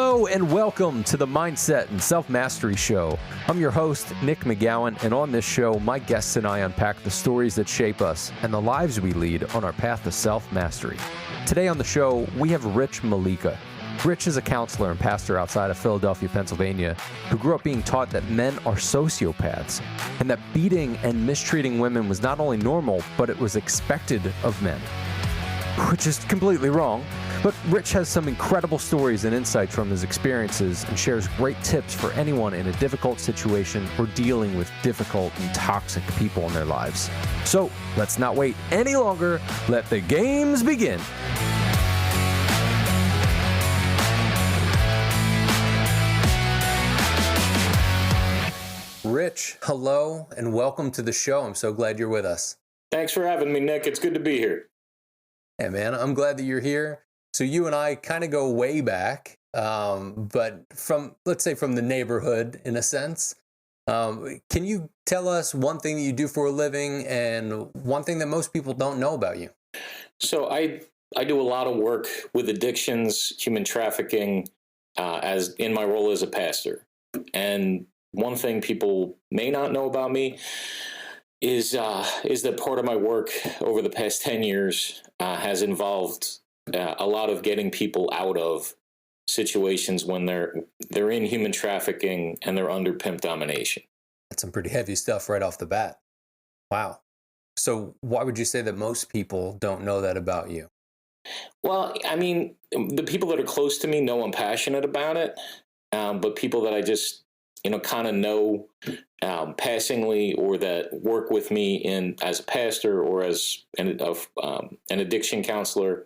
Hello and welcome to the Mindset and Self-Mastery Show. I'm your host, Nick McGowan, and on this show, my guests and I unpack the stories that shape us and the lives we lead on our path to self-mastery. Today on the show, we have Rich Mollica. Rich is a counselor and pastor outside of Philadelphia, Pennsylvania, who grew up being taught that men are sociopaths and that beating and mistreating women was not only normal, but it was expected of men, which is completely wrong. But Rich has some incredible stories and insights from his experiences and shares great tips for anyone in a difficult situation or dealing with difficult and toxic people in their lives. So let's not wait any longer. Let the games begin. Rich, hello and welcome to the show. I'm so glad you're with us. Thanks for having me, Nick. It's good to be here. Yeah, man, I'm glad that you're here. So you and I kind of go way back, but let's say from the neighborhood in a sense. Can you tell us one thing that you do for a living and one thing that most people don't know about you? So I do a lot of work with addictions, human trafficking, as in my role as a pastor. And one thing people may not know about me is that part of my work over the past 10 years has involved a lot of getting people out of situations when they're in human trafficking and they're under pimp domination. That's some pretty heavy stuff right off the bat. Wow. So why would you say that most people don't know that about you? Well, I mean, the people that are close to me know I'm passionate about it, but people that I just kind of know passingly or that work with me as a pastor or as an addiction counselor,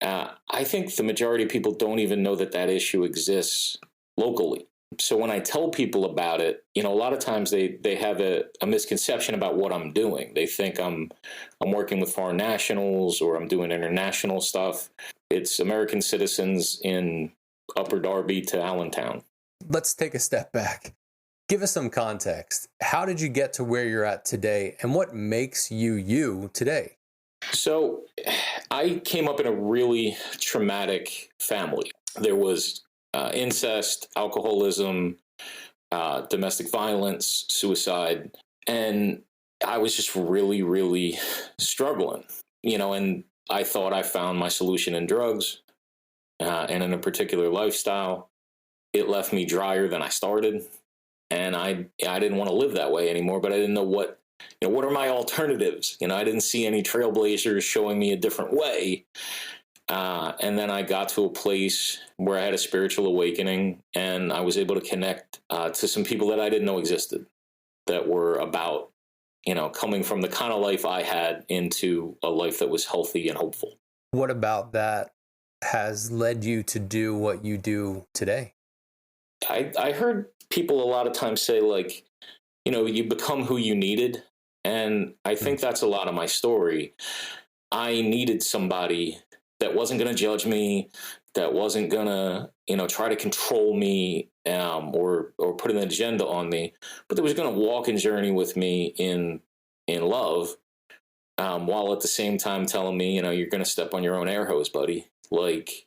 I think the majority of people don't even know that issue exists locally. So when I tell people about it, a lot of times they have a misconception about what I'm doing. They think I'm working with foreign nationals or I'm doing international stuff. It's American citizens in Upper Darby to Allentown. Let's take a step back. Give us some context. How did you get to where you're at today and what makes you today? So I came up in a really traumatic family. There was incest, alcoholism, domestic violence, suicide, and I was just really, really struggling, and I thought I found my solution in drugs and in a particular lifestyle. It left me drier than I started, and I didn't want to live that way anymore, but I didn't know what are my alternatives? I didn't see any trailblazers showing me a different way. And then I got to a place where I had a spiritual awakening and I was able to connect to some people that I didn't know existed that were about, coming from the kind of life I had into a life that was healthy and hopeful. What about that has led you to do what you do today? I heard people a lot of times say, like, you become who you needed. And I think that's a lot of my story. I needed somebody that wasn't going to judge me, that wasn't going to, try to control me or put an agenda on me, but that was going to walk and journey with me in love, while at the same time telling me, you're going to step on your own air hose, buddy. Like,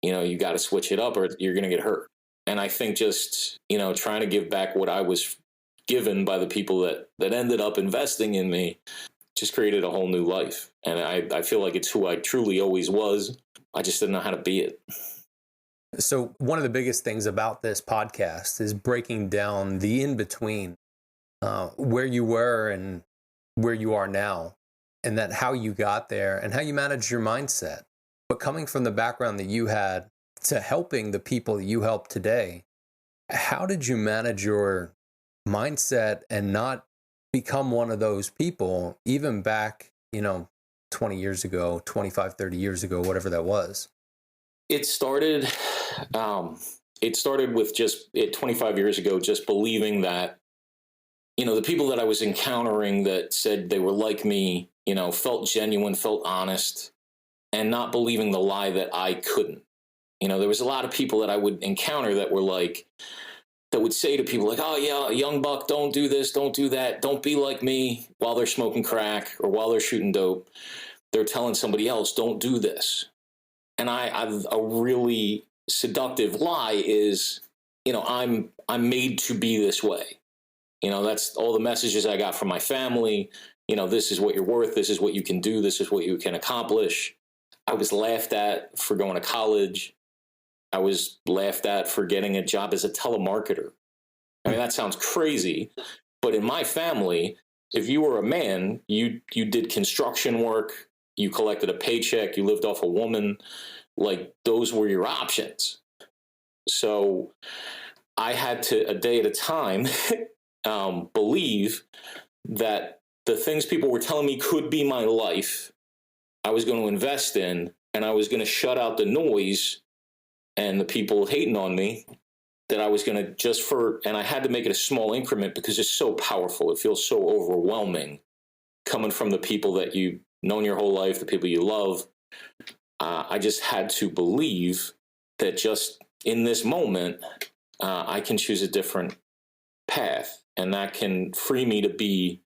you got to switch it up or you're going to get hurt. And I think just, trying to give back what I was given by the people that ended up investing in me just created a whole new life. And I feel like it's who I truly always was. I just didn't know how to be it. So one of the biggest things about this podcast is breaking down the in-between, where you were and where you are now, and that how you got there and how you managed your mindset. But coming from the background that you had to helping the people that you help today, how did you manage your mindset and not become one of those people even back, 20 years ago, 25, 30 years ago, whatever that was? It started with 25 years ago, just believing that, the people that I was encountering that said they were like me, felt genuine, felt honest, and not believing the lie that I couldn't. There was a lot of people that I would encounter that were like, that would say to people like, oh yeah, young buck, don't do this, don't do that, don't be like me, while they're smoking crack or while they're shooting dope. They're telling somebody else, don't do this. And I really seductive lie is, I'm made to be this way. That's all the messages I got from my family. This is what you're worth. This is what you can do. This is what you can accomplish. I was laughed at for going to college. I was laughed at for getting a job as a telemarketer. I mean, that sounds crazy, but in my family, if you were a man, you did construction work, you collected a paycheck, you lived off a woman, like those were your options. So I had to, a day at a time, believe that the things people were telling me could be my life, I was going to invest in, and I was going to shut out the noise and the people hating on me, that I was going to and I had to make it a small increment because it's so powerful. It feels so overwhelming coming from the people that you've known your whole life, the people you love. I just had to believe that just in this moment, I can choose a different path, and that can free me to be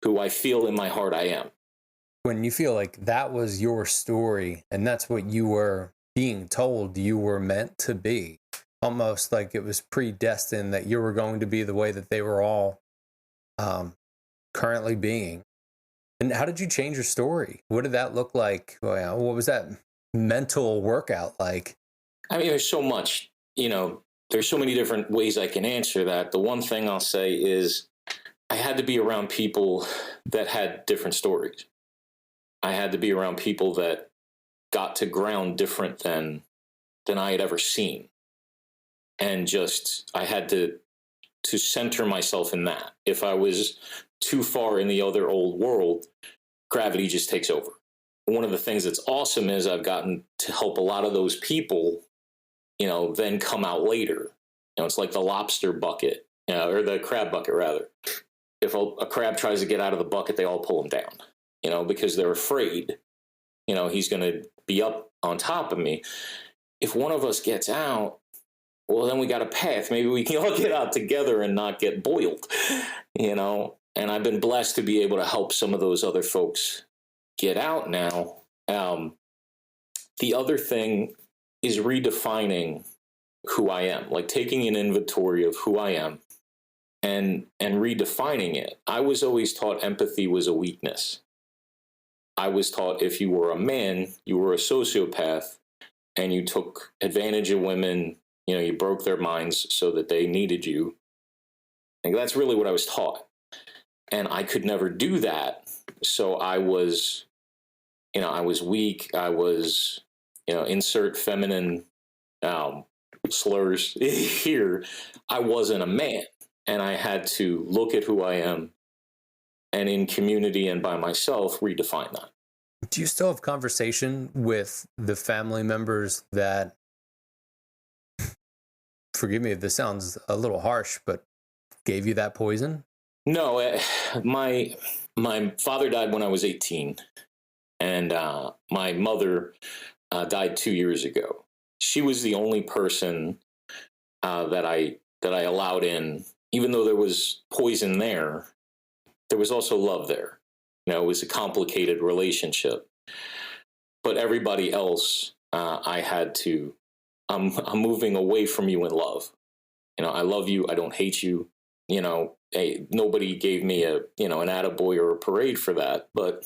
who I feel in my heart I am. When you feel like that was your story and that's what you were being told you were meant to be, almost like it was predestined that you were going to be the way that they were all currently being. And how did you change your story? What did that look like? What was that mental workout like? I mean, there's so much, there's so many different ways I can answer that. The one thing I'll say is I had to be around people that had different stories. I had to be around people that got to ground different than I had ever seen. And just, I had to center myself in that. If I was too far in the other old world, gravity just takes over. One of the things that's awesome is I've gotten to help a lot of those people, then come out later. It's like the lobster bucket, or the crab bucket rather. If a crab tries to get out of the bucket, they all pull him down, because they're afraid, he's going to be up on top of me. If one of us gets out, well, then we got a path. Maybe we can all get out together and not get boiled, And I've been blessed to be able to help some of those other folks get out now. The other thing is redefining who I am, like taking an inventory of who I am and redefining it. I was always taught empathy was a weakness. I was taught if you were a man, you were a sociopath and you took advantage of women, you broke their minds so that they needed you. And that's really what I was taught. And I could never do that. So I was, I was weak. I was, insert feminine slurs here. I wasn't a man. And I had to look at who I am and in community and by myself, redefine that. Do you still have conversation with the family members that, forgive me if this sounds a little harsh, but gave you that poison? No, my father died when I was 18, and my mother died 2 years ago. She was the only person that I allowed in, even though there was poison there. There was also love there. It was a complicated relationship. But everybody else, I had to. I'm moving away from you in love. I love you. I don't hate you. Nobody gave me an attaboy or a parade for that. But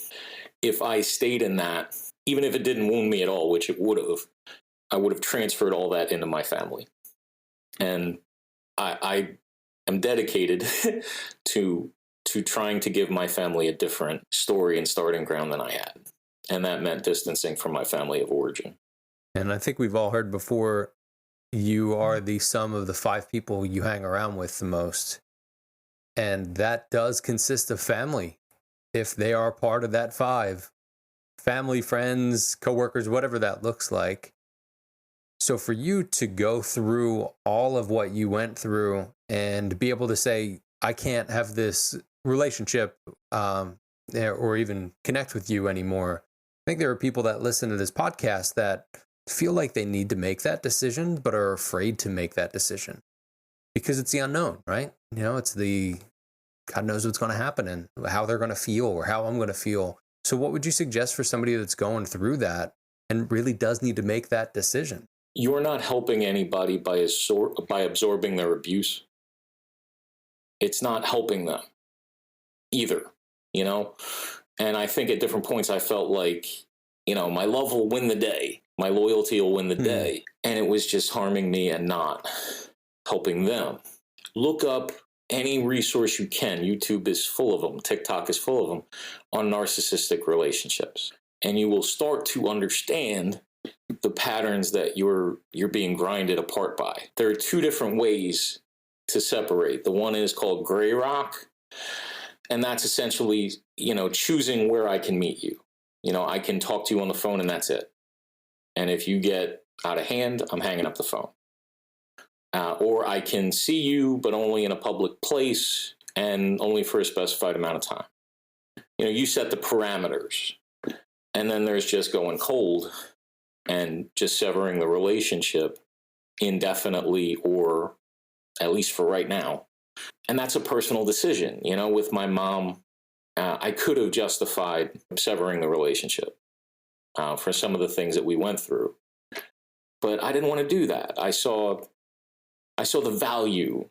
if I stayed in that, even if it didn't wound me at all, which it would have, I would have transferred all that into my family. And I am dedicated to trying to give my family a different story and starting ground than I had. And that meant distancing from my family of origin. And I think we've all heard before, you are the sum of the 5 people you hang around with the most. And that does consist of family. If they are part of that 5, family, friends, coworkers, whatever that looks like. So for you to go through all of what you went through and be able to say, I can't have this relationship or even connect with you anymore. I think there are people that listen to this podcast that feel like they need to make that decision, but are afraid to make that decision because it's the unknown, right? It's the God knows what's going to happen and how they're going to feel or how I'm going to feel. So what would you suggest for somebody that's going through that and really does need to make that decision? you're not helping anybody by absorbing their abuse. It's not helping them either, you know? And I think at different points I felt like, you know, my love will win the day. My loyalty will win the day. And it was just harming me and not helping them. Look up any resource you can. YouTube is full of them. TikTok is full of them on narcissistic relationships. And you will start to understand the patterns that you're being grinded apart by. There are two different ways to separate. The one is called gray rock. And that's essentially, you know, choosing where I can meet you. You know, I can talk to you on the phone and that's it. And if you get out of hand, I'm hanging up the phone. Or I can see you, but only in a public place and only for a specified amount of time. You know, you set the parameters. And then there's just going cold and just severing the relationship indefinitely, or at least for right now. And that's a personal decision. You know, with my mom, I could have justified severing the relationship for some of the things that we went through. But I didn't want to do that. I saw the value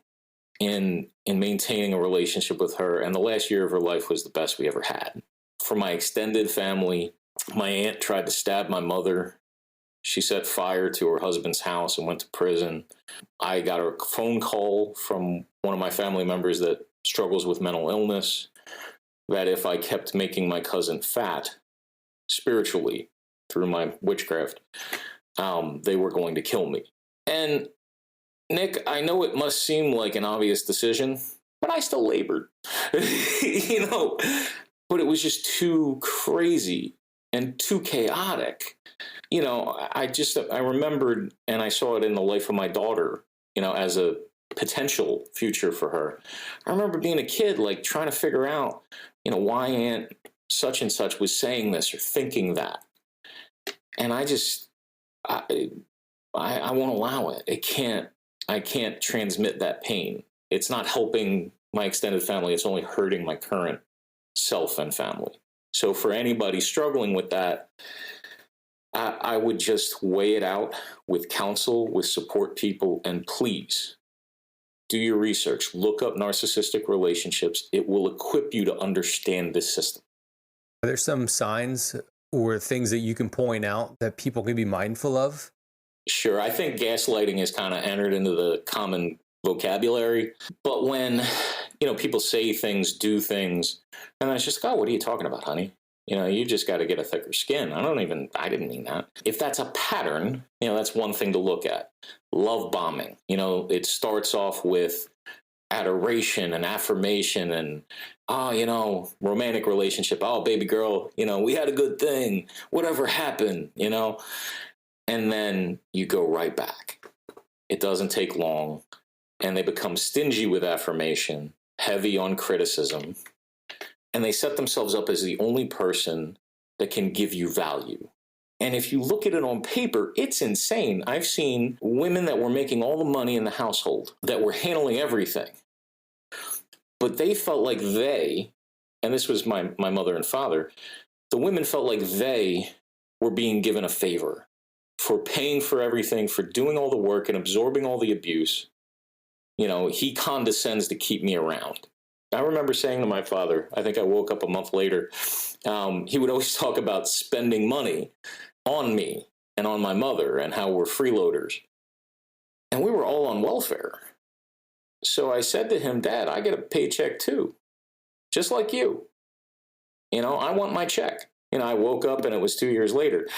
in maintaining a relationship with her, and the last year of her life was the best we ever had. For my extended family, my aunt tried to stab my mother. She set fire to her husband's house and went to prison. I got a phone call from one of my family members that struggles with mental illness, that if I kept making my cousin fat spiritually through my witchcraft, they were going to kill me. And Nick, I know it must seem like an obvious decision, but I still labored, you know, but it was just too crazy and too chaotic. You know, I remembered, and I saw it in the life of my daughter, you know, as a potential future for her. I remember being a kid, like trying to figure out, you know, why Aunt such and such was saying this or thinking that. And I won't allow it. I can't transmit that pain. It's not helping my extended family. It's only hurting my current self and family. So for anybody struggling with that, I would just weigh it out with counsel, with support people, and please do your research. Look up narcissistic relationships. It will equip you to understand this system. Are there some signs or things that you can point out that people can be mindful of? Sure. I think gaslighting has kind of entered into the common vocabulary. But when, you know, people say things, do things, and it's just, oh, what are you talking about, honey? You know, you just got to get a thicker skin. I didn't mean that. If that's a pattern, you know, that's one thing to look at. Love bombing. You know, it starts off with adoration and affirmation and, oh, you know, romantic relationship. Oh, baby girl, you know, we had a good thing. Whatever happened, you know? And then you go right back. It doesn't take long. And they become stingy with affirmation, heavy on criticism. And they set themselves up as the only person that can give you value. And if you look at it on paper, it's insane. I've seen women that were making all the money in the household, that were handling everything. But they felt like and this was my mother and father, the women felt like they were being given a favor for paying for everything, for doing all the work and absorbing all the abuse. You know, he condescends to keep me around. I remember saying to my father, I think I woke up a month later, he would always talk about spending money on me and on my mother and how we're freeloaders. And we were all on welfare. So I said to him, Dad, I get a paycheck too, just like you. You know, I want my check. You know, I woke up and it was 2 years later.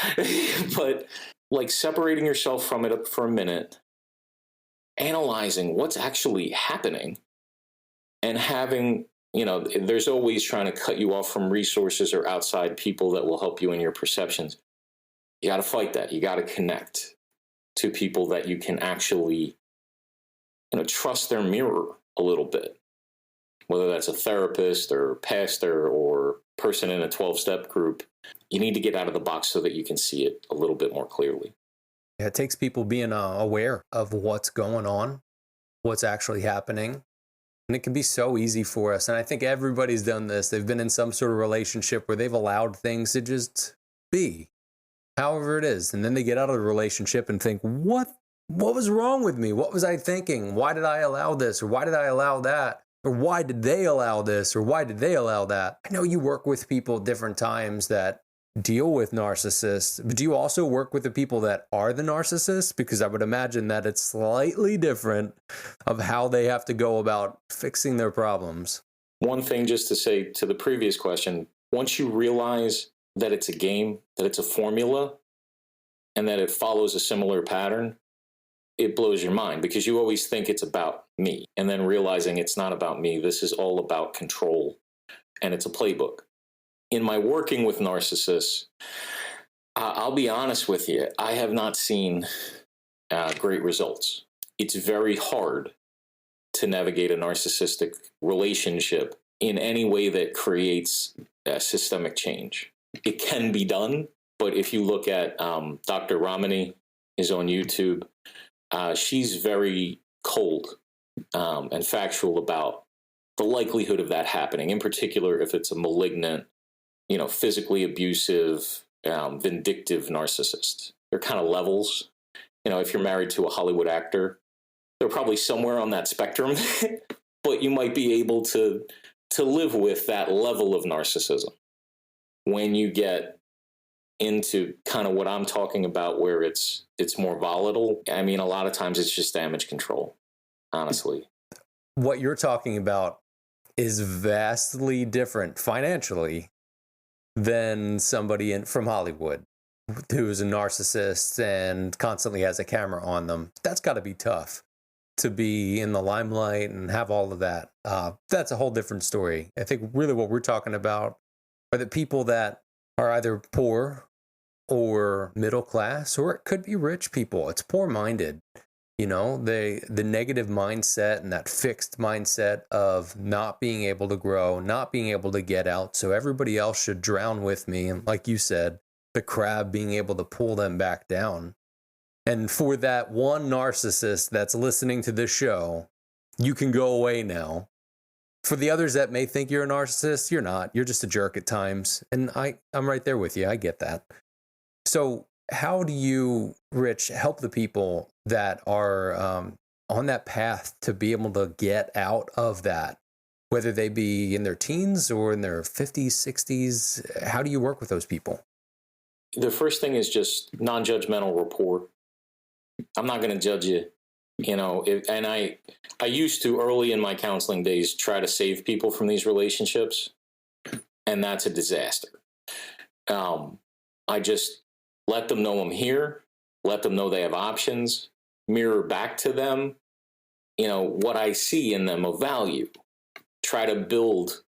But like separating yourself from it for a minute, analyzing what's actually happening, and having, you know, there's always trying to cut you off from resources or outside people that will help you in your perceptions. You got to fight that. You got to connect to people that you can actually, you know, trust their mirror a little bit, whether that's a therapist or pastor or person in a 12-step group. You need to get out of the box so that you can see it a little bit more clearly. Yeah, it takes people being aware of what's going on, what's actually happening. And it can be so easy for us. And I think everybody's done this. They've been in some sort of relationship where they've allowed things to just be. however it is. And then they get out of the relationship and think, what was wrong with me? What was I thinking? Why did I allow this? Or why did I allow that? Or why did they allow this? Or why did they allow that? I know you work with people at different times that deal with narcissists, but do you also work with the people that are the narcissists? Because I would imagine that it's slightly different of how they have to go about fixing their problems. One thing just to say to the previous question, once you realize that it's a game, that it's a formula, and that it follows a similar pattern, it blows your mind because you always think it's about me. And then realizing it's not about me, this is all about control, and it's a playbook. In my working with narcissists, I'll be honest with you, I have not seen great results. It's very hard to navigate a narcissistic relationship in any way that creates systemic change. It can be done, but if you look at Dr. Ramani is on YouTube, she's very cold and factual about the likelihood of that happening, in particular if it's a malignant, physically abusive, vindictive narcissist. There are kind of levels. If you're married to a Hollywood actor, they're probably somewhere on that spectrum, but you might be able to live with that level of narcissism. When you get into kind of what I'm talking about, where it's more volatile, I mean, a lot of times it's just damage control, honestly. What you're talking about is vastly different financially than somebody from Hollywood who's a narcissist and constantly has a camera on them. That's got to be tough to be in the limelight and have all of that. That's a whole different story. I think really what we're talking about are the people that are either poor or middle class, or it could be rich people. It's poor-minded. The negative mindset and that fixed mindset of not being able to grow, not being able to get out, so everybody else should drown with me. And like you said, the crab being able to pull them back down. And for that one narcissist that's listening to this show, you can go away now. For the others that may think you're a narcissist, you're not. You're just a jerk at times. And I'm right there with you. I get that. So how do you, Rich, help the people that are on that path to be able to get out of that, whether they be in their teens or in their 50s, 60s? How do you work with those people? The first thing is just non-judgmental rapport. I'm not going to judge you, and I used to, early in my counseling days, try to save people from these relationships, and that's a disaster. I just let them know I'm here, let them know they have options, mirror back to them, what I see in them of value. Try to build,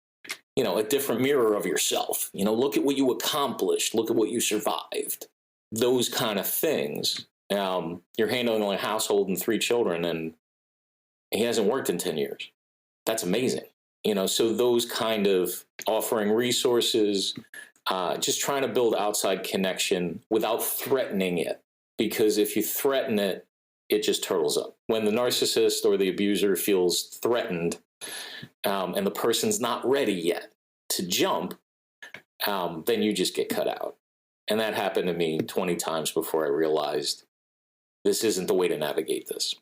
a different mirror of yourself. Look at what you accomplished, look at what you survived, those kind of things. You're handling a household and 3 children, and he hasn't worked in 10 years. That's amazing. So those kind of offering resources, just trying to build outside connection without threatening it. Because if you threaten it, it just turtles up. When the narcissist or the abuser feels threatened, and the person's not ready yet to jump, then you just get cut out. And that happened to me 20 times before I realized this isn't the way to navigate this.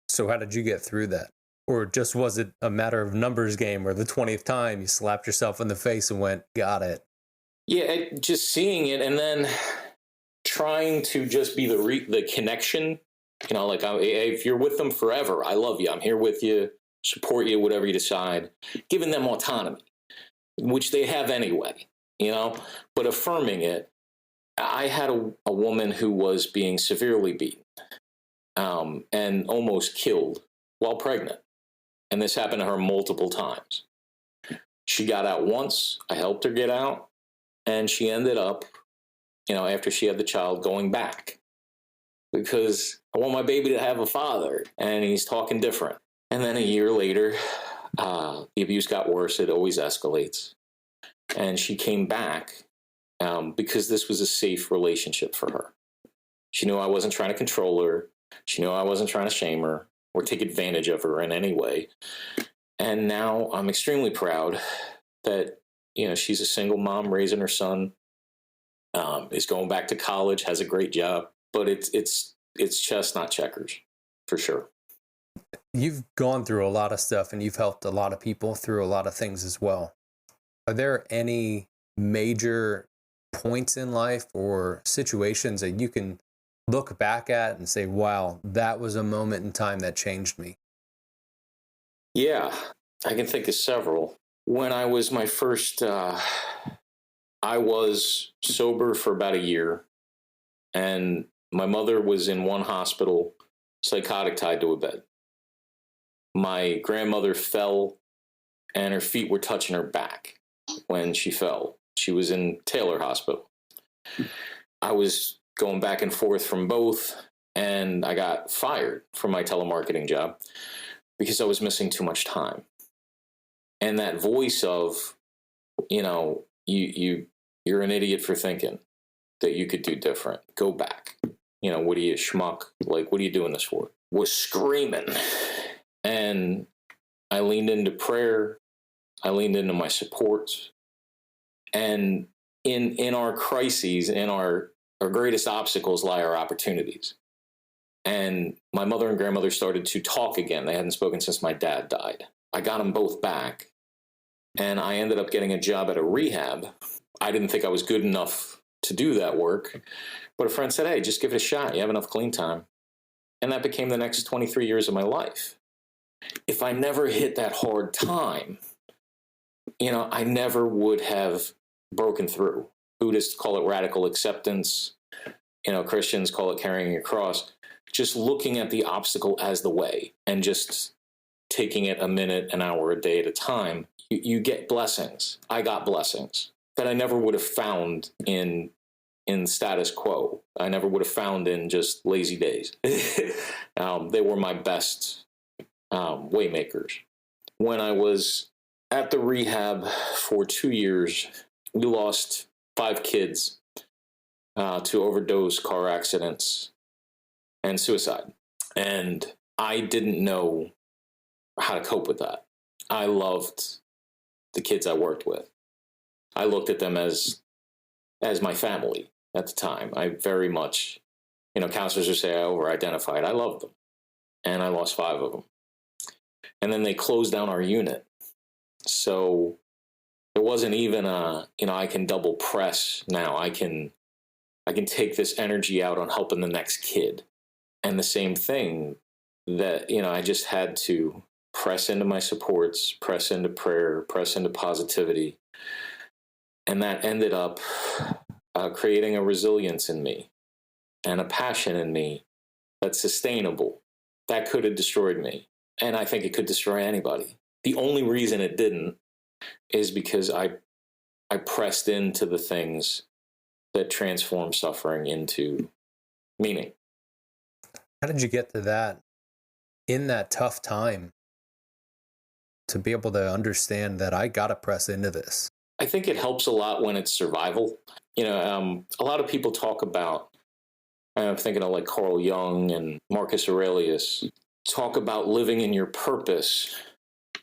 So how did you get through that? Or just was it a matter of numbers game, or the 20th time you slapped yourself in the face and went, got it? Yeah, just seeing it and then trying to just be the connection. If you're with them forever, I love you, I'm here with you, support you, whatever you decide. Giving them autonomy, which they have anyway, but affirming it. I had a woman who was being severely beaten and almost killed while pregnant. And this happened to her multiple times. She got out once. I helped her get out. And she ended up, after she had the child, going back. Because I want my baby to have a father. And he's talking different. And then a year later, the abuse got worse. It always escalates. And she came back. Because this was a safe relationship for her. She knew I wasn't trying to control her. She knew I wasn't trying to shame her or take advantage of her in any way. And now I'm extremely proud that, she's a single mom raising her son is going back to college, has a great job, but it's chess, not checkers, for sure. You've gone through a lot of stuff and you've helped a lot of people through a lot of things as well. Are there any major points in life or situations that you can look back at and say, wow, that was a moment in time that changed me? Yeah, I can think of several. When I was my first, I was sober for about a year, and my mother was in one hospital, psychotic, tied to a bed. My grandmother fell, and her feet were touching her back when she fell. She was in Taylor Hospital. I was going back and forth from both, and I got fired from my telemarketing job because I was missing too much time. And that voice of, you're an idiot for thinking that you could do different. Go back. What are you, schmuck? Like, what are you doing this for? Was screaming. And I leaned into prayer. I leaned into my supports. And in our crises, in our greatest obstacles lie our opportunities. And my mother and grandmother started to talk again. They hadn't spoken since my dad died. I got them both back. And I ended up getting a job at a rehab. I didn't think I was good enough to do that work. But a friend said, hey, just give it a shot. You have enough clean time. And that became the next 23 years of my life. If I never hit that hard time, I never would have broken through. Buddhists call it radical acceptance. Christians call it carrying your cross. Just looking at the obstacle as the way and just taking it a minute, an hour, a day at a time, you get blessings. I got blessings that I never would have found in status quo. I never would have found in just lazy days. They were my best way makers. When I was at the rehab for 2 years, we lost 5 kids to overdose, car accidents, and suicide. And I didn't know how to cope with that. I loved the kids I worked with. I looked at them as my family at the time. I very much, counselors would say I over-identified. I loved them. And I lost 5 of them. And then they closed down our unit. So there wasn't even I can double press now. I can take this energy out on helping the next kid. And the same thing that, I just had to press into my supports, press into prayer, press into positivity. And that ended up creating a resilience in me and a passion in me that's sustainable. That could have destroyed me. And I think it could destroy anybody. The only reason it didn't is because I pressed into the things that transform suffering into meaning. How did you get to that in that tough time to be able to understand that I got to press into this? I think it helps a lot when it's survival. A lot of people talk about, I'm thinking of like Carl Jung and Marcus Aurelius, talk about living in your purpose,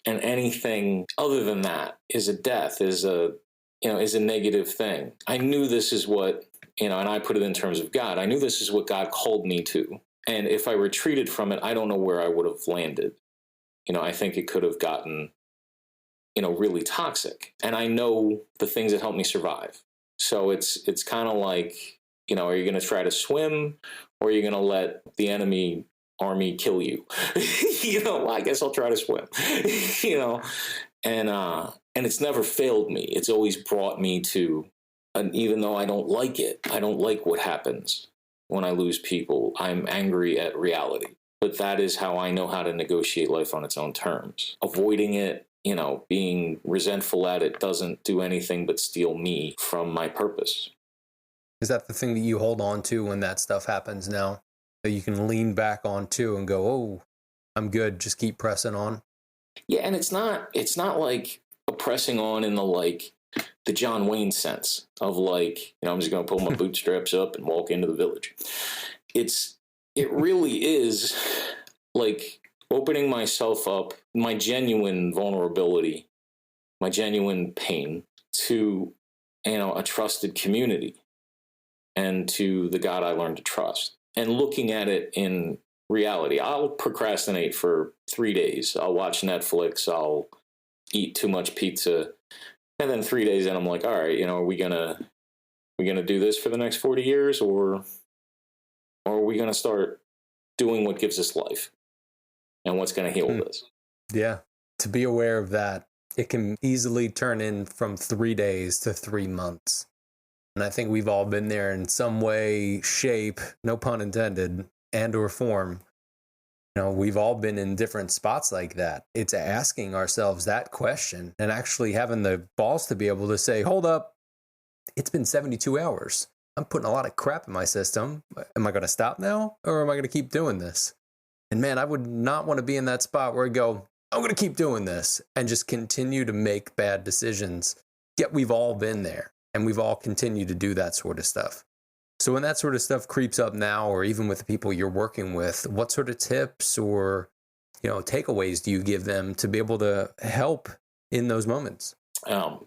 and anything other than that is a death, is a negative thing. I knew this is what, and I put it in terms of God. I knew this is what God called me to. And if I retreated from it, I don't know where I would have landed. I think it could have gotten, really toxic. And I know the things that help me survive. So it's kind of like, are you going to try to swim, or are you going to let the enemy army kill you? Well, I guess I'll try to swim. And it's never failed me. It's always brought me to, and even though I don't like it, I don't like what happens when I lose people. I'm angry at reality. But that is how I know how to negotiate life on its own terms. Avoiding it, being resentful at it doesn't do anything but steal me from my purpose. Is that the thing that you hold on to when that stuff happens now? That you can lean back onto and go, oh, I'm good, just keep pressing on? Yeah, and it's not like a pressing on in the John Wayne sense of I'm just going to pull my bootstraps up and walk into the village. It really is like opening myself up, my genuine vulnerability, my genuine pain to, a trusted community. and to the God I learned to trust. And looking at it in reality, I'll procrastinate for 3 days. I'll watch Netflix. I'll eat too much pizza. And then 3 days in, I'm like, all right, are we gonna do this for the next 40 years, or are we gonna start doing what gives us life and what's gonna heal this? Yeah. To be aware of that, it can easily turn in from 3 days to 3 months. And I think we've all been there in some way, shape, no pun intended, and or form. We've all been in different spots like that. It's asking ourselves that question and actually having the balls to be able to say, hold up, it's been 72 hours. I'm putting a lot of crap in my system. Am I going to stop now, or am I going to keep doing this? And man, I would not want to be in that spot where I go, I'm going to keep doing this and just continue to make bad decisions. Yet we've all been there, and we've all continued to do that sort of stuff. So when that sort of stuff creeps up now, or even with the people you're working with, what sort of tips or, takeaways do you give them to be able to help in those moments?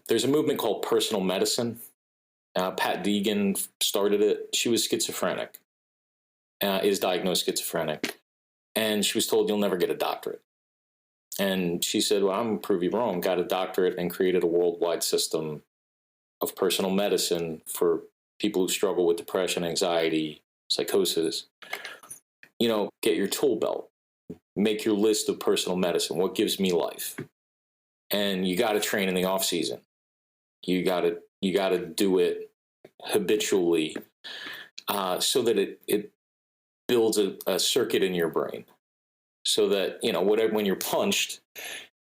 There's a movement called personal medicine. Pat Deegan started it. She was schizophrenic, is diagnosed schizophrenic. And she was told, you'll never get a doctorate. And she said, well, I'm going to prove you wrong. Got a doctorate and created a worldwide system of personal medicine for people who struggle with depression, anxiety, psychosis. Get your tool belt. Make your list of personal medicine. What gives me life? And you got to train in the off season. You got to do it habitually, so that it builds a circuit in your brain, so that when you're punched,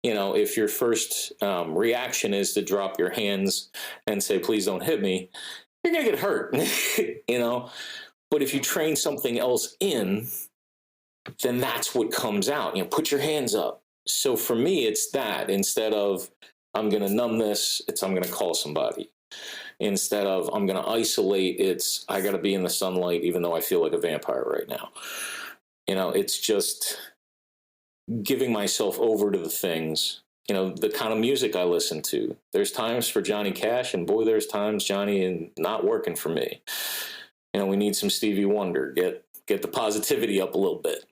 if your first reaction is to drop your hands and say, please don't hit me, you're gonna get hurt. But if you train something else in, then that's what comes out. Put your hands up. So for me, it's that. Instead of I'm gonna numb this, it's I'm gonna call somebody. Instead of I'm going to isolate, it's I got to be in the sunlight even though I feel like a vampire right now. It's just giving myself over to the things, the kind of music I listen to. There's times for Johnny Cash, and boy, there's times, Johnny, and not working for me. We need some Stevie Wonder. Get the positivity up a little bit.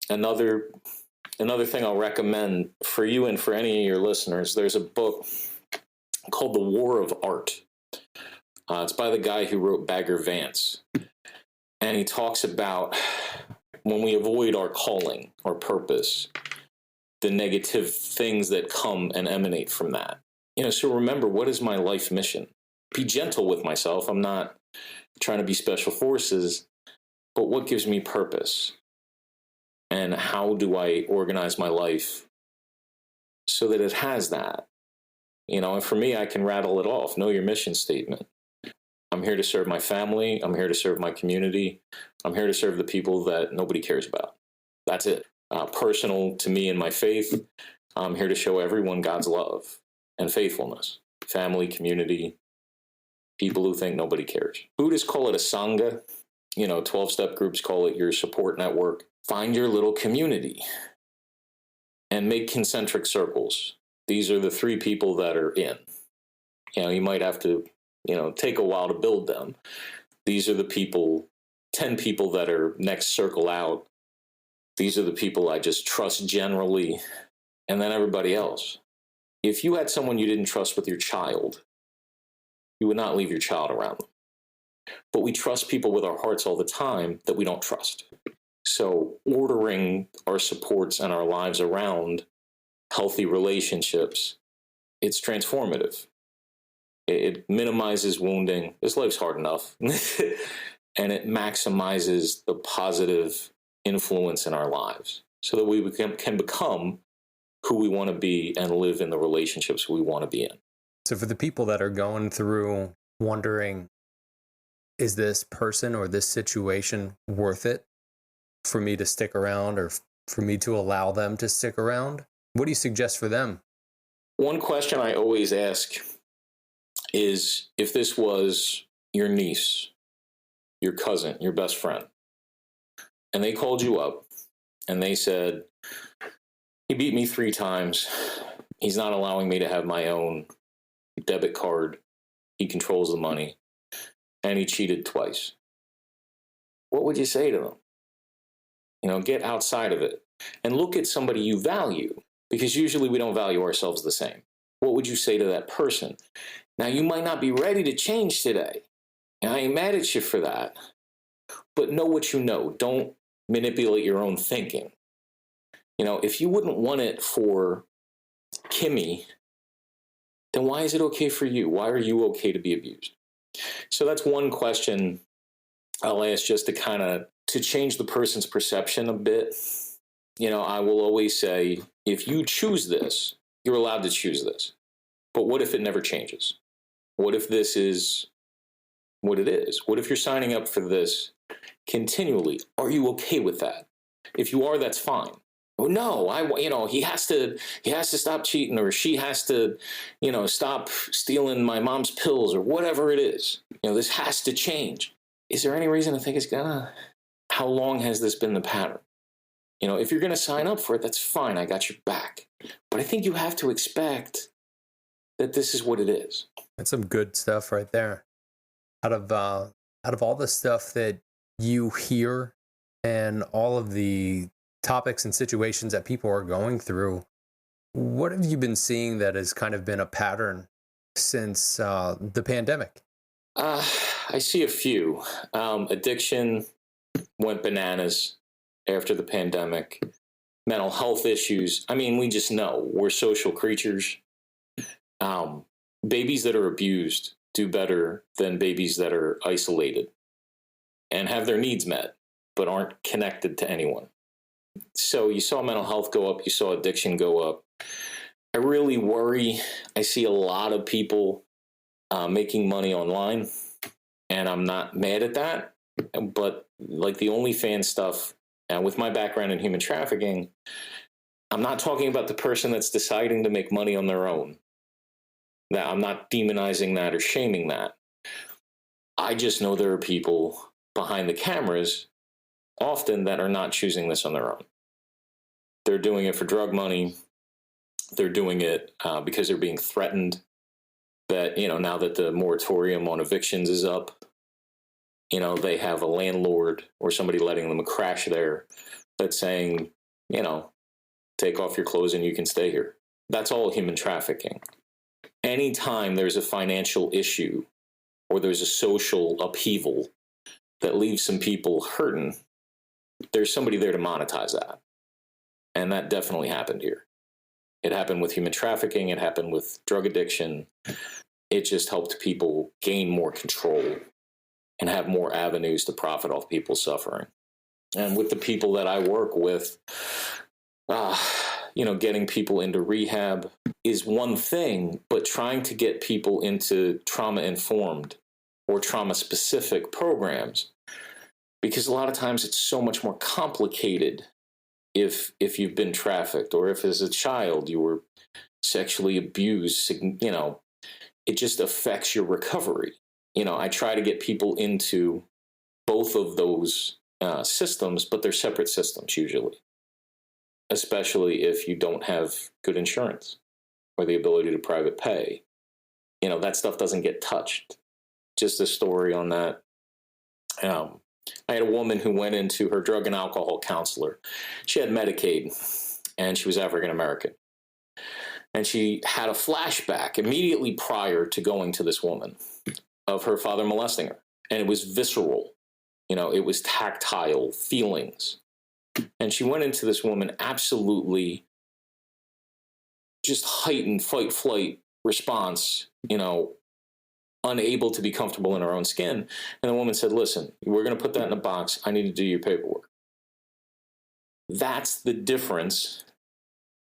Another thing I'll recommend for you and for any of your listeners, there's a book called The War of Art. It's by the guy who wrote Bagger Vance. And he talks about when we avoid our calling, our purpose, the negative things that come and emanate from that. So remember, what is my life mission? Be gentle with myself. I'm not trying to be special forces, but what gives me purpose? And how do I organize my life so that it has that? And for me, I can rattle it off. Know your mission statement. I'm here to serve my family. I'm here to serve my community. I'm here to serve the people that nobody cares about. That's it. Personal to me and my faith, I'm here to show everyone God's love and faithfulness. Family, community, people who think nobody cares. Buddhists call it a sangha. 12-step groups call it your support network. Find your little community and make concentric circles. These are the 3 people that are in. You might have to, take a while to build them. These are the people, 10 people that are next circle out. These are the people I just trust generally, and then everybody else. If you had someone you didn't trust with your child, you would not leave your child around them. But we trust people with our hearts all the time that we don't trust. So ordering our supports and our lives around healthy relationships, it's transformative. It minimizes wounding. This life's hard enough. And it maximizes the positive influence in our lives so that we can become who we want to be and live in the relationships we want to be in. So for the people that are going through wondering, is this person or this situation worth it for me to stick around or for me to allow them to stick around? What do you suggest for them? One question I always ask is, if this was your niece, your cousin, your best friend, and they called you up and they said, he beat me 3 times. He's not allowing me to have my own debit card. He controls the money. and he cheated twice. What would you say to them? Get outside of it and look at somebody you value, because usually we don't value ourselves the same. What would you say to that person? Now, you might not be ready to change today, and I ain't mad at you for that, but know what you know. Don't manipulate your own thinking. If you wouldn't want it for Kimmy, then why is it okay for you? Why are you okay to be abused? So that's one question I'll ask, just to change the person's perception a bit. I will always say, if you choose this, you're allowed to choose this. But what if it never changes? What if this is what it is? What if you're signing up for this continually? Are you okay with that? If you are, that's fine. Oh no, he has to stop cheating, or she has to, stop stealing my mom's pills, or whatever it is. This has to change. Is there any reason to think it's gonna? How long has this been the pattern? If you're gonna sign up for it, that's fine. I got your back. But I think you have to expect that this is what it is. That's some good stuff right there. Out of all the stuff that you hear and all of the topics and situations that people are going through, what have you been seeing that has kind of been a pattern since the pandemic? I see a few. Addiction went bananas after the pandemic. Mental health issues. I mean, we just know we're social creatures. Babies that are abused do better than babies that are isolated and have their needs met, but aren't connected to anyone. So you saw mental health go up, you saw addiction go up. I really worry. I see a lot of people making money online, and I'm not mad at that. But like the OnlyFans stuff, and with my background in human trafficking, I'm not talking about the person that's deciding to make money on their own. That I'm not demonizing that or shaming that. I just know there are people behind the cameras often that are not choosing this on their own. They're doing it for drug money. They're doing it because they're being threatened that, now that the moratorium on evictions is up, they have a landlord or somebody letting them crash there that's saying, take off your clothes and you can stay here. That's all human trafficking. Anytime there's a financial issue or there's a social upheaval that leaves some people hurting, there's somebody there to monetize that. And that definitely happened here. It happened with human trafficking. It happened with drug addiction. It just helped people gain more control and have more avenues to profit off people's suffering. And with the people that I work with, getting people into rehab is one thing, but trying to get people into trauma-informed or trauma-specific programs, because a lot of times it's so much more complicated if you've been trafficked, or if as a child you were sexually abused, it just affects your recovery. I try to get people into both of those systems, but they're separate systems usually, especially if you don't have good insurance or the ability to private pay. That stuff doesn't get touched. Just a story on that. I had a woman who went into her drug and alcohol counselor. She had Medicaid, and she was African American. And she had a flashback immediately prior to going to this woman of her father molesting her. And it was visceral. It was tactile feelings. And she went into this woman absolutely just heightened fight-flight response, unable to be comfortable in her own skin. And the woman said, listen, we're going to put that in a box. I need to do your paperwork. That's the difference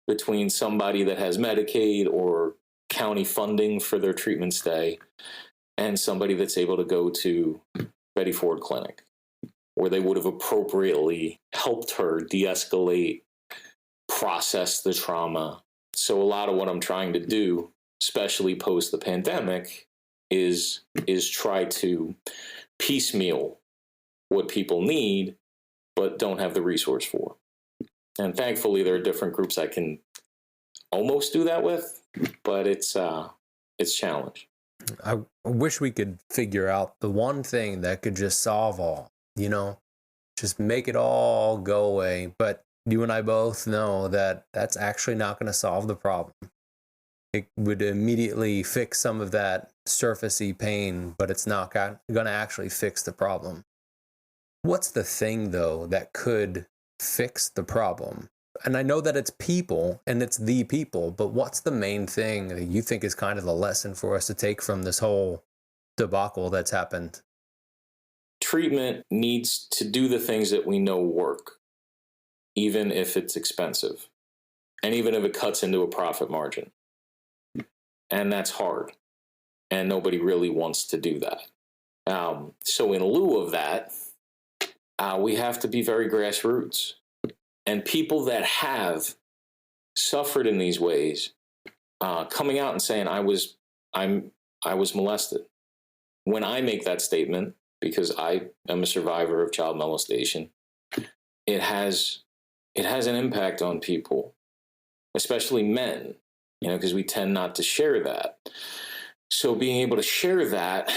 between somebody that has Medicaid or county funding for their treatment stay and somebody that's able to go to Betty Ford Clinic, where they would have appropriately helped her de-escalate, process the trauma. So a lot of what I'm trying to do, especially post the pandemic, is try to piecemeal what people need but don't have the resource for. And thankfully there are different groups I can almost do that with, but it's challenged. I wish we could figure out the one thing that could just solve all, just make it all go away. But you and I both know that that's actually not going to solve the problem. It would immediately fix some of that surfacey pain, but it's not going to actually fix the problem. What's the thing, though, that could fix the problem? And I know that it's people and it's the people, but what's the main thing that you think is kind of the lesson for us to take from this whole debacle that's happened? Treatment needs to do the things that we know work, even if it's expensive, and even if it cuts into a profit margin. And that's hard, and nobody really wants to do that. So in lieu of that, we have to be very grassroots. And people that have suffered in these ways, coming out and saying, I was molested. When I make that statement, because I am a survivor of child molestation, it has an impact on people, especially men, because we tend not to share that. So being able to share that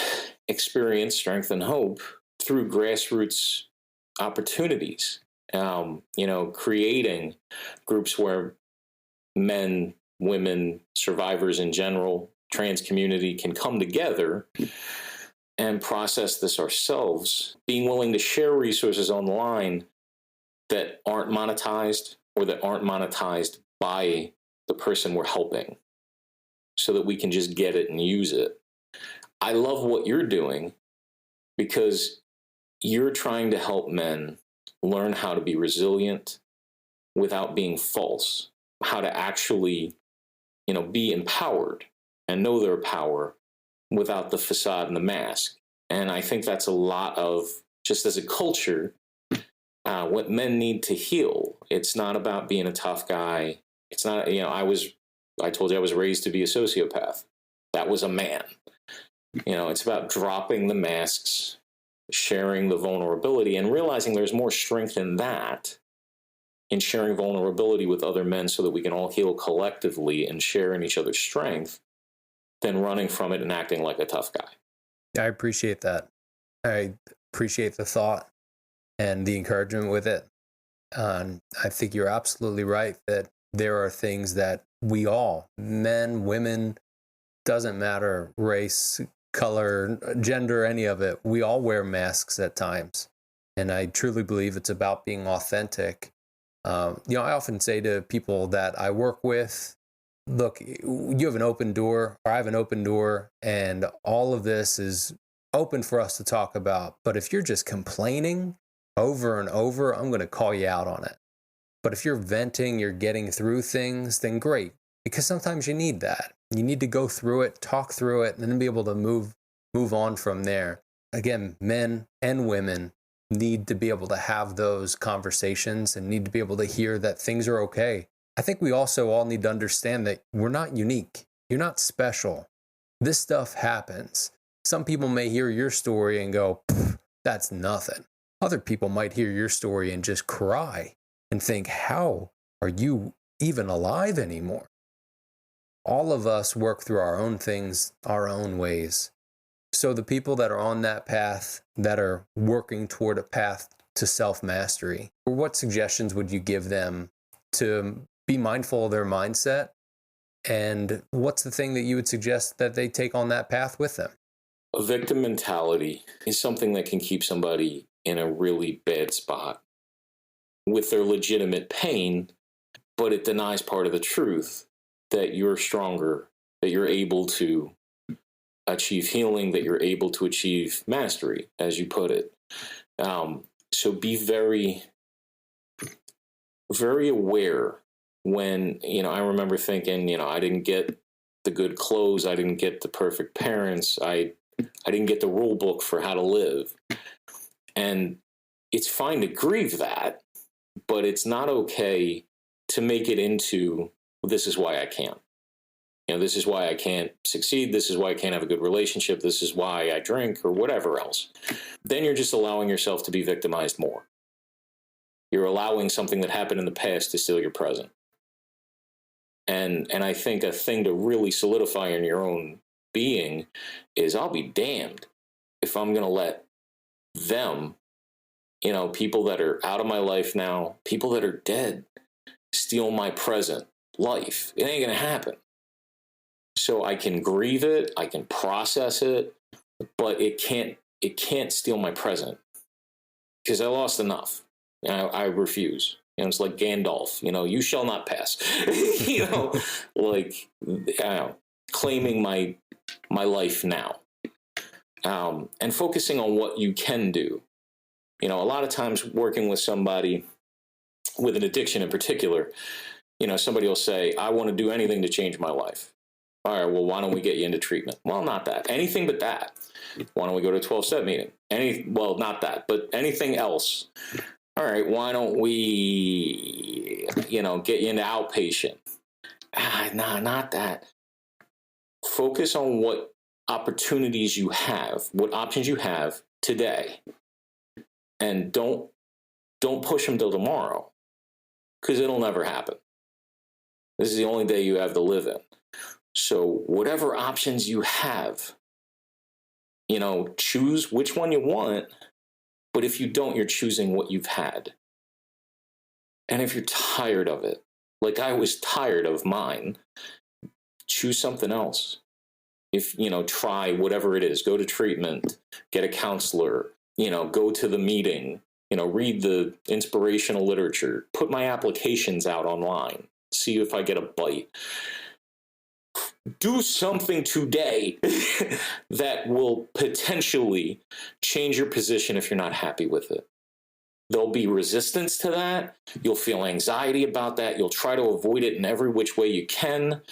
experience, strength, and hope through grassroots opportunities, creating groups where men, women, survivors in general, trans community can come together and process this ourselves, being willing to share resources online that aren't monetized or that aren't monetized by the person we're helping, so that we can just get it and use it. I love what you're doing because you're trying to help men learn how to be resilient without being false, how to actually, be empowered and know their power without the facade and the mask. And I think that's a lot of, just as a culture, what men need to heal. It's not about being a tough guy. It's not, I told you I was raised to be a sociopath. That was a man. It's about dropping the masks, sharing the vulnerability, and realizing there's more strength in that, in sharing vulnerability with other men so that we can all heal collectively and share in each other's strength, than running from it and acting like a tough guy. I appreciate that. I appreciate the thought and the encouragement with it. I think you're absolutely right that there are things that we all, men, women, doesn't matter, race, color, gender, any of it, we all wear masks at times. And I truly believe it's about being authentic. I often say to people that I work with, look, you have an open door, or I have an open door, and all of this is open for us to talk about. But if you're just complaining over and over, I'm going to call you out on it. But if you're venting, you're getting through things, then great. Because sometimes you need that. You need to go through it, talk through it, and then be able to move on from there. Again, men and women need to be able to have those conversations and need to be able to hear that things are okay. I think we also all need to understand that we're not unique. You're not special. This stuff happens. Some people may hear your story and go, that's nothing. Other people might hear your story and just cry and think, how are you even alive anymore? All of us work through our own things, our own ways. So the people that are on that path, that are working toward a path to self-mastery, what suggestions would you give them to be mindful of their mindset? And what's the thing that you would suggest that they take on that path with them? A victim mentality is something that can keep somebody in a really bad spot with their legitimate pain, but it denies part of the truth that you're stronger, that you're able to achieve healing, that you're able to achieve mastery, as you put it. So be very, very aware when, I remember thinking, I didn't get the good clothes, I didn't get the perfect parents, I didn't get the rule book for how to live. And it's fine to grieve that, but it's not okay to make it into, this is why I can't. This is why I can't succeed. This is why I can't have a good relationship. This is why I drink, or whatever else. Then you're just allowing yourself to be victimized more. You're allowing something that happened in the past to steal your present. And I think a thing to really solidify in your own being is I'll be damned if I'm going to let them, people that are out of my life now, people that are dead, steal my present life. It ain't going to happen. So I can grieve it, I can process it, but it can't steal my present because I lost enough. I refuse. It's like Gandalf, you shall not pass. Claiming my life now, and focusing on what you can do. A lot of times working with somebody with an addiction in particular, somebody will say, I want to do anything to change my life. All right, well, why don't we get you into treatment? Well, not that. Anything but that. Why don't we go to a 12-step meeting? Well, not that, but anything else. All right, why don't we, get you into outpatient? Nah, not that. Focus on what opportunities you have, what options you have today. And don't push them till tomorrow, because it'll never happen. This is the only day you have to live in. So whatever options you have, choose which one you want. But if you don't, you're choosing what you've had. And if you're tired of it, like I was tired of mine, choose something else. If, try whatever it is, go to treatment, get a counselor, go to the meeting, read the inspirational literature, put my applications out online, see if I get a bite. Do something today that will potentially change your position if you're not happy with it. There'll be resistance to that. You'll feel anxiety about that. You'll try to avoid it in every which way you can.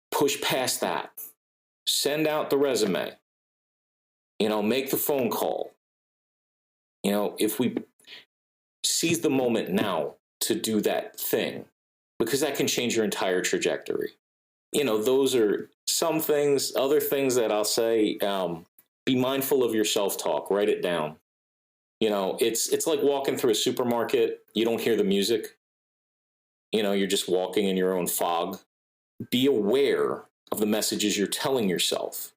Push past that. Send out the resume. Make the phone call. If we seize the moment now to do that thing, because that can change your entire trajectory. Those are some things. Other things that I'll say, be mindful of your self-talk. Write it down. It's like walking through a supermarket. You don't hear the music. You're just walking in your own fog. Be aware of the messages you're telling yourself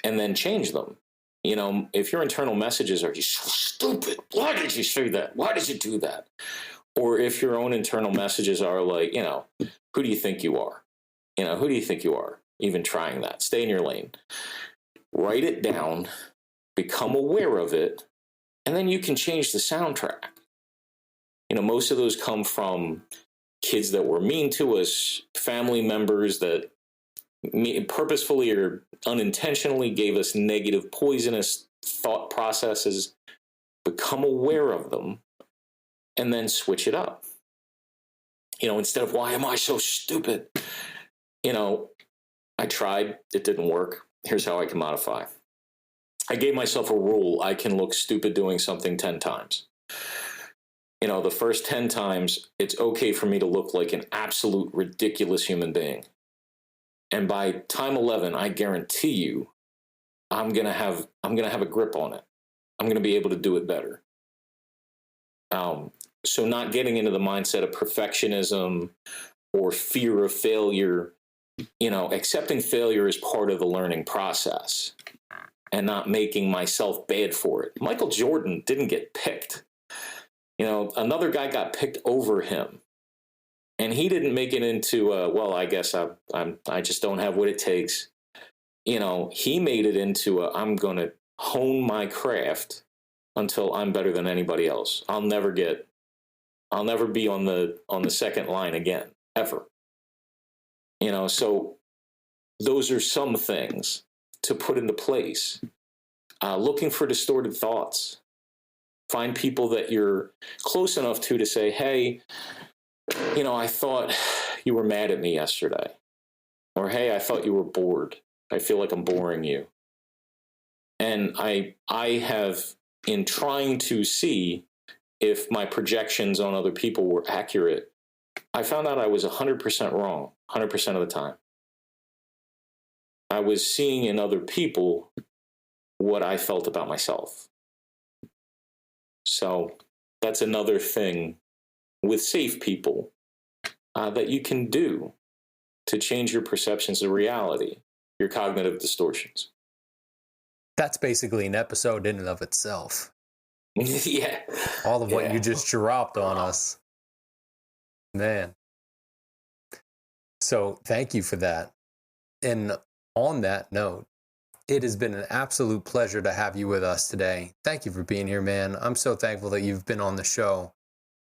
and then change them. If your internal messages are, "You're so stupid. Why did you say that? Why did you do that?" Or if your own internal messages are like, who do you think you are? Who do you think you are? Even trying that. Stay in your lane. Write it down, become aware of it, and then you can change the soundtrack. Most of those come from kids that were mean to us, family members that purposefully or unintentionally gave us negative, poisonous thought processes. Become aware of them. And then switch it up. Instead of, why am I so stupid? I tried, it didn't work. Here's how I can modify. I gave myself a rule. I can look stupid doing something 10 times. The first 10 times, it's okay for me to look like an absolute ridiculous human being. And by time 11, I guarantee you, I'm going to have a grip on it. I'm going to be able to do it better. So not getting into the mindset of perfectionism or fear of failure, accepting failure as part of the learning process and not making myself bad for it. Michael Jordan didn't get picked. Another guy got picked over him, and he didn't make it into, well, I guess I just don't have what it takes. He made it into I'm going to hone my craft until I'm better than anybody else. I'll never be on the second line again, ever. So those are some things to put into place. Looking for distorted thoughts. Find people that you're close enough to say, hey, I thought you were mad at me yesterday. Or, hey, I thought you were bored. I feel like I'm boring you. And I have, in trying to see if my projections on other people were accurate, I found out I was 100% wrong, 100% of the time. I was seeing in other people what I felt about myself. So that's another thing with safe people that you can do. to change your perceptions of reality, your cognitive distortions. That's basically an episode in and of itself. Yeah. All of what you just dropped on us. Man. So thank you for that. And on that note, it has been an absolute pleasure to have you with us today. Thank you for being here, man. I'm so thankful that you've been on the show.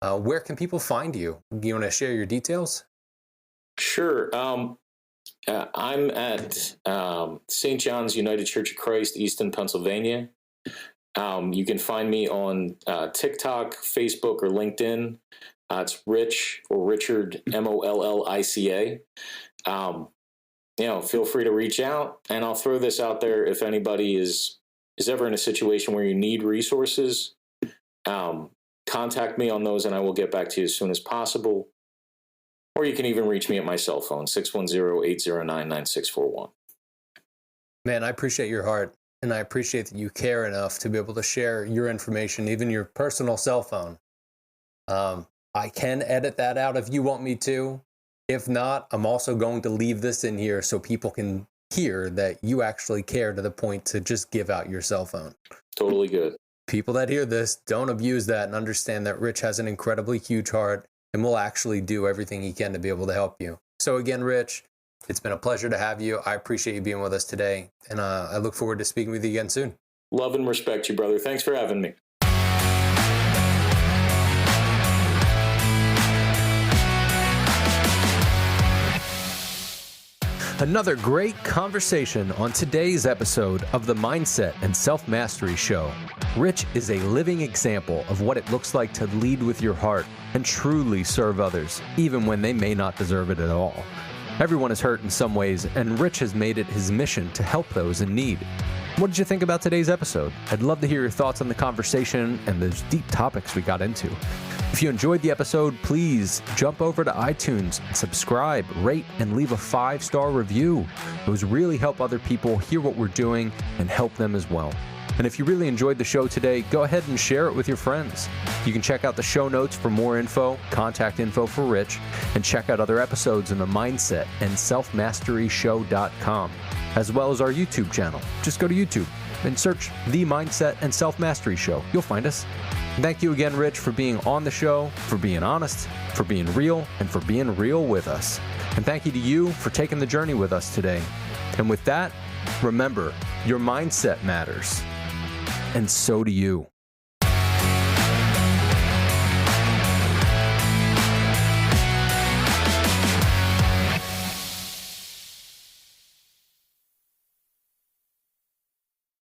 Where can people find you? Do you want to share your details? Sure. I'm at St. John's United Church of Christ, Easton, Pennsylvania. You can find me on TikTok, Facebook, or LinkedIn. It's Rich or Richard, Mollica. Feel free to reach out, and I'll throw this out there. If anybody is ever in a situation where you need resources, contact me on those, and I will get back to you as soon as possible. Or you can even reach me at my cell phone, 610-809-9641. Man, I appreciate your heart, and I appreciate that you care enough to be able to share your information, even your personal cell phone. I can edit that out if you want me to. If not, I'm also going to leave this in here so people can hear that you actually care to the point to just give out your cell phone. Totally good. People that hear this, don't abuse that and understand that Rich has an incredibly huge heart and will actually do everything he can to be able to help you. So again, Rich, it's been a pleasure to have you. I appreciate you being with us today, and I look forward to speaking with you again soon. Love and respect you, brother. Thanks for having me. Another great conversation on today's episode of the Mindset and Self-Mastery Show. Rich is a living example of what it looks like to lead with your heart and truly serve others, even when they may not deserve it at all. Everyone is hurt in some ways, and Rich has made it his mission to help those in need. What did you think about today's episode? I'd love to hear your thoughts on the conversation and those deep topics we got into. If you enjoyed the episode, please jump over to iTunes and subscribe, rate, and leave a 5-star review. Those really help other people hear what we're doing and help them as well. And if you really enjoyed the show today, go ahead and share it with your friends. You can check out the show notes for more info, contact info for Rich, and check out other episodes in the Mindset and SelfMasteryShow.com, as well as our YouTube channel. Just go to YouTube and search The Mindset and Self-Mastery Show. You'll find us. Thank you again, Rich, for being on the show, for being honest, for being real, and for being real with us. And thank you to you for taking the journey with us today. And with that, remember, your mindset matters. And so do you.